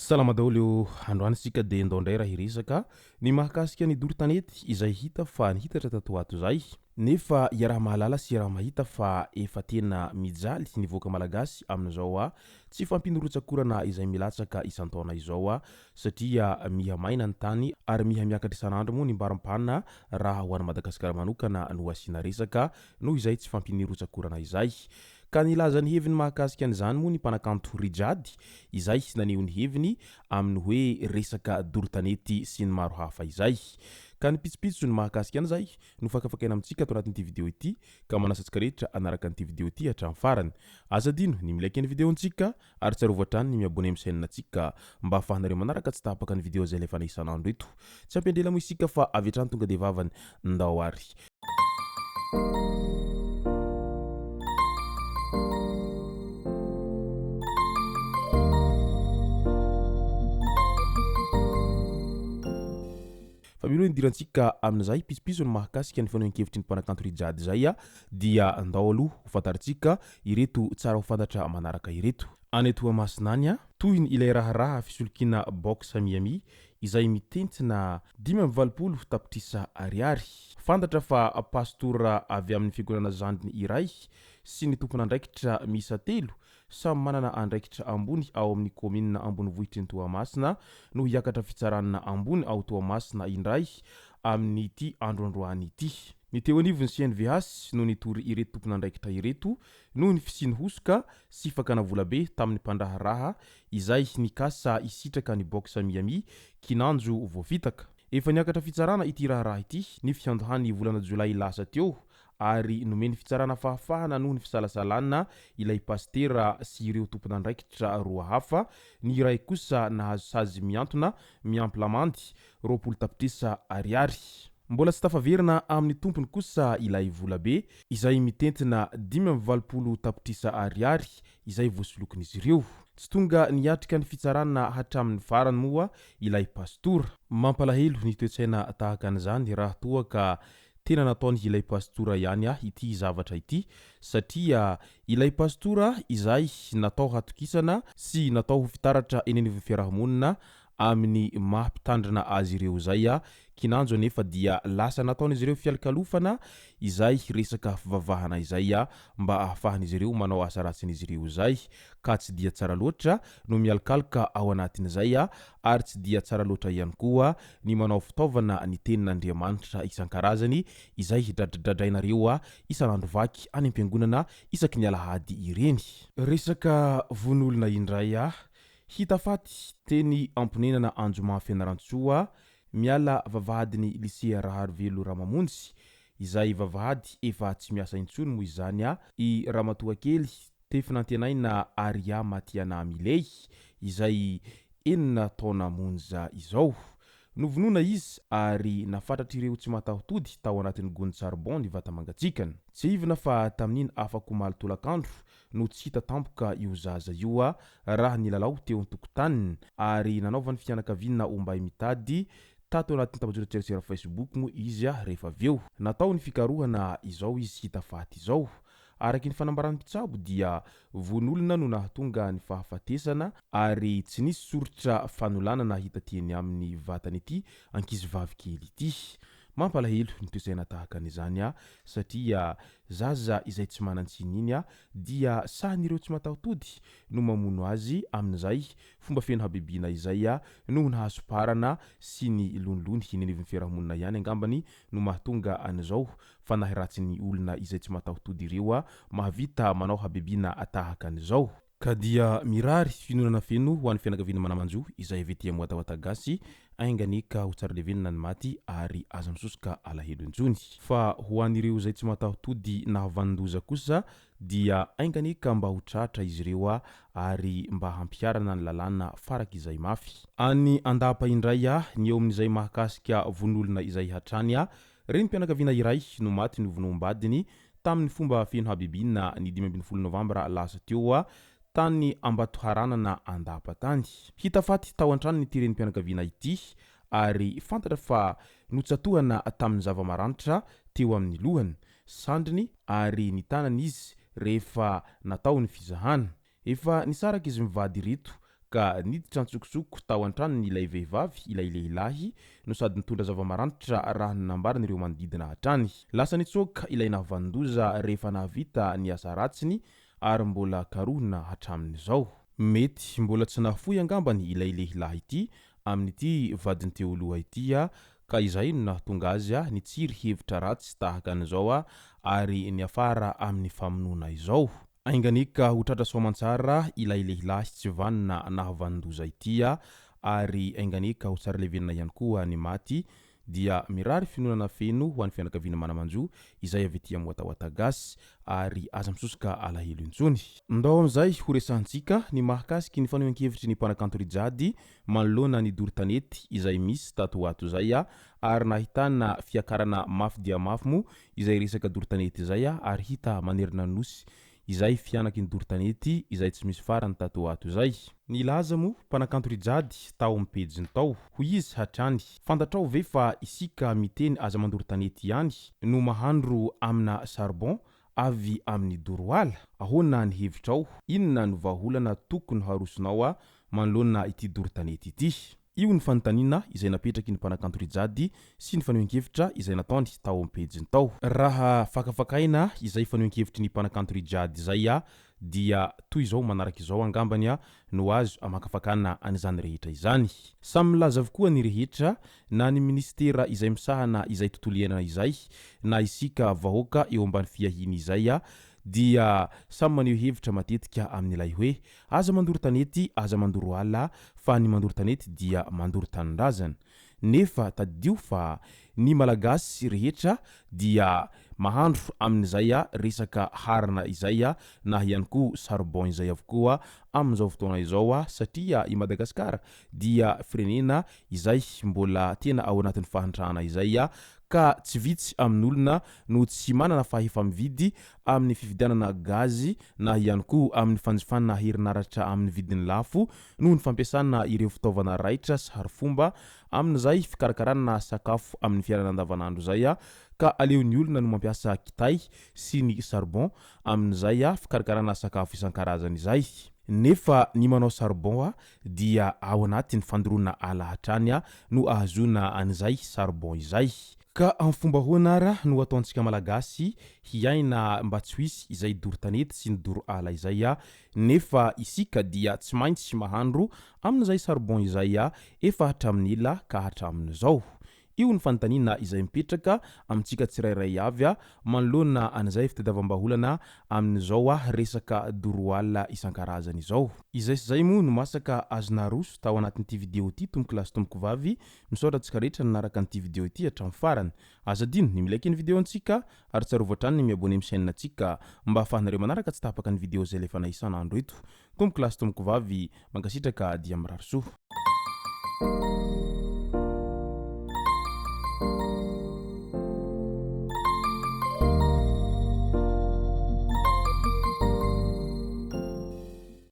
Salama daholo androany sika de ndondray raha hiresaka ny mahakasika ny dorotanety izay hita fa nihitatra tato ato zay nefa iaraha mahalala sy iaraha mahita fa efa tena mijaly ny voaka malagasy amin'izao a tsy fampinorotsakorana izay milatsaka isan-taona izao a satria miha maina ny tany ary miha miakatra isan'andro moa ny mbaram-pana raha ho an'i Madagasikara manokana no asiana resaka noho izay tsy fampinorotsakorana izay. Ka nilaza ny heviny mahakasika an'izany moa ny mpanakanto Rijady izay naneho ny heviny amin'ny hoe resaka dorotanety sy ny maro hafa izay. Ka ny pitsopitso ny mahakasika an'izay no fakafakaina amintsika ato anatin'ity video ity ka manasantsika rehetra anaraka an'ity video ity hatramin'ny farany. Aza dino ny milaiky ny videontsika ary tsarovatra hatrany ny miabone amin'ny chaîne-ntsika mba ahafahanareo manaraka tsy tapaka ny video izay lefa isan'andro eto. Tsy ampiandrela moa isika fa avy hatrany tonga de vavany ndao ary. Familo dirantsika amin'izay pisipiso ny mahakasika ny fanehoan-kevitry ny mpanakanto Rijady zay dia andao aloha ho fantarintsika ireto tsara ho fantatra manaraka ireto. Any Toamasina toy ny ilay raharaha fisolokiana box miami izay mitentina 520 tapitrisa ariary. Fantatra fa pastora avy amin'ny fiangonana Zandiny iray sy ny tompon'andraikitra misa telo samy manana andraikitra ambony ao amin'ny komina ambonivohitry ny Toamasina no hiakatra fitsarana ambony ao Toamasina indray amin'ity androandroany ity. Ny teo anivony CNVH no nitory ireto tompon'andraikitra ireto no ny fisiny hosoka sy fakana volabe tamin'ny mpandraharaha izay nikasa isitraka ny box miami kinanjo voafitaka. Efa niakatra fitsarana ity raharaha ity ny fiandohany volana Jolay lasa teo ary nomeny fitsarana fahafahana noho ny fisalasalana ilay pastera sy ireo tompon'andraikitra roa hafa. Ny iray kosa nahazo sazy miantona miampy-lamandy 20 tapitrisa ariary. Mbola tsy tafaverina amin'ny tompony kosa ilay volabe izay mitentina 520 tapitrisa ariary izay voasolokin'izy ireo. Tsy tonga niatrika ny fitsarana hatramin'ny farany moa ilay pastora. Mampalahelo ny toe-tsaina tahaka an'izany raha toa ka tena nataony ilay pastora ihany ity zavatra ity satria ilay pastora izay natao hatokisana sy natao ho fitaratra eny anivon'ny fiarahamonina amin'ny mampitandrina azy ireo zay kinanjo anefa dia lasa nataon'izy ireo fialokalofana izay resaka fivavahana izay mba ahafahan'izy ireo manao asa ratsin'izy ireo zay ka tsy dia tsara loatra no mialokaloka ao anatin'izay ary tsy dia tsara loatra ihany koa ny manao fitaovana ny tenin'Andriamanitra isan-karazany izay hidradradrainareo isan'andro vaky any am-piangonana isaky ny alahady ireny. Resaka vonolona indray hita faty teny amponenana Anjoma Fianarantsoa miala vavahadiny lycée Raharivelo Ramamonjy izay vavahady efa tsy miasa intsony moa izany i ramatoa kely tefinantenaina Aria Matiana Miley izay 4 taona monja izao. Novonona izy ary nafatratra ireo tsy mataho-tody tao anatin'ny gony charbon ny vata mangatsikany. Tsy ivina fa tamin'iny afaka omaly tolakandro no tsy hita tampoka io zaza io raha nilalao teo an-tokotaniny ary nanaovany fianakaviana ombay mitady tato anatin'ny tambajotran-tserasera Facebook moa izy rehefa aveo. Natao ny fikarohana izao izy hita faty izao. Araky ny fanambaran'ny mpitsabo dia vonolona no nahatonga ny fahafatesana ary tsy nisy soritra fanolanana hita tiany amin'ny vatany ity ankizy vavy kely ity. Mampalahelo ny toe-tsaina tahaka an'izany satria zaza izay tsy manan-tsiny iny dia sahan'ireo tsy mataho-tody no mamono azy amin'izay fomba feno habibiana izay no nahazo parana sy ny lonilony eny anivon'ny fiarahamonina ihany angambany no mahatonga an'izao fanahy ratsiny olona izay tsy mataho-tody ireo mahavita manao habibiana tahaka an'izao. Ka dia mirary finonana feno ho an'ny fianakaviana manamanjo izay avy ety Moatahoata Gasy ainganika ho tsara levenina ny maty ary aza misosoka alahelo intsony. Fa ho an'ireo izay tsy mataho-tody nahavandoza kosa dia ainganika mba ho tratra izy ireo ary mba hampiarana ny lalàna farak' izay mafy. Any andapa indray ny eo amin'izay mahakasika vonolona izay hatrany reny mpianakaviana iray no maty ny vonoam-badiny tamin'ny fomba feno habibiana ny 5 Novambra lasa teo tany Ambatoharana na Andapatany. Hitafaty tao an-trano n'ity renim-pianakaviana ity ary fantatra fa notsatohana tamin'ny zava-maranitra teo amin'ny lohany, sandriny ary ny tanany izy rehefa natao ny fizahana. Efa nisaraka izy mivady reto ka niditra antsokosoko tao an-trano n'ilay vehivavy ilay lehilahy no sady nitondra zava-maranitra raha nambaran'ireo manodidina hatrany. Lasa nitsoaka ilay navandoza rehefa nahavita ny asa ratsiny ary mbola karohina hatramin'izao. Mety mbola tsy nahafoy angambany ilay lehilahy ity amin'ity vadiny teo aloha ity ka izay no nahatonga azy nitsiry hevitra ratsy tahaka an'izao ary niafara amin'ny famonoana izao. Ainganika ho tratra soamantsara ilay lehilahy tsy vanina nahavandoza ity ary ainganika ho tsara levenina ihany koa ny maty dia mirary finoana feno ho an'ny fianakaviana manamanjo izay avy ety amin'ny Watawatas ary aza misosoka alahelo intsony. Ndao am'izay ho resantsika ny mahakasiky ny fanehoan-kevitry ny mpanakanto Rijady manoloana ny doro-tanety izay misy tato ato zay ary nahitana fiakarana mafy dia mafy mo izay resaka doro-tanety izay ary hita manerina nosy izay fianaky ny doro-tanety izay tsy misy farany tato ato zay. Nilaza mo mpanakanto Rijady tao ampejiny tao hoy izy hatrany, fantatrao ve fa isika miteny aza mandoro-tanety ihany no mahandro amina charbon avy amin'ny doroala? Ahoana ny hevitrao? Inona no vahaolana tokony harosonao manoloana ity doro-tanety ity? Io ny fanontaniana izay napetraky ny mpanakanto Rijady sy ny fanehoan-kevitra izay nataony tao ampejiny tao. Raha fakafakaina izay fanehoan-kevitry ny mpanakanto Rijady zay dia toy izao manaraka izao angambany no azo amakafakana an'izany rehetra izany. Samy milaza avokoa ny rehetra na ny ministera izay misahana izay tontolo iainana izay na isika vahoaka eo ambany fiahiny izay dia samy maneho hevitra matetika amin'ilay hoe aza mandoro tanety, aza mandoro ala, fa ny mandoro tanety dia mandoro tanindrazana. Nefa tadidio fa ny malagasy rehetra dia mahandro amin'izay resaka harana izay na ihany koa charbon izay avokoa amin'izao fotoana izao satria i Madagasikara dia firenena izay mbola tena ao anatin'ny fahantrahana izay ka tsy vitsy amin'olona no tsy manana fahefa-mividy amin'ny fividianana gazy na ihany koa amin'ny fanjifanana herinaratra amin'ny vidiny lafo noho ny fampiasana ireo fitaovana raitra sy harifomba amin'izay fikarakarana sakafo amin'ny fiainana andavanandro zay ka aleon'ny olona no mampiasa kitay sy ny charbon amin'izay fikarakarana sakafo isan-karazany izay. Nefa ny manao charbon dia ao anatin'ny fandoroana ala hatrany no ahazona an'izay charbon izay. Ka amin'ny fomba hoanara no ataontsika malagasy hiaina mba tsy hisy izay doro-tanety sy ny doro ala izay nefa isika dia tsy maintsy mahandro amin'izay charbon izay efa hatramin'ny ela ka hatramin'izao. Io ny fanontaniana izay mipetraka amintsika tsirairay avy manoloana an'izay fitadiavam-baholana amin'izao resaka doroala isan-karazany izao. Izay sy zay moa no masaka azona roso tao anatin'ity video ity tomboky lasy tomboky vavy misaotra antsika rehetra nanaraka an'ity video ity hatramin'ny farany. Aza dino ny milaiky ny video antsika ary tsarovatra ny miabone amin'ny chaîne antsika mba ahafahanareo manaraka tsy tapaka ny video zay lefa nahisan'andro eto. Tomboky lasy tomboky vavy mankasitraka dia mirary soa.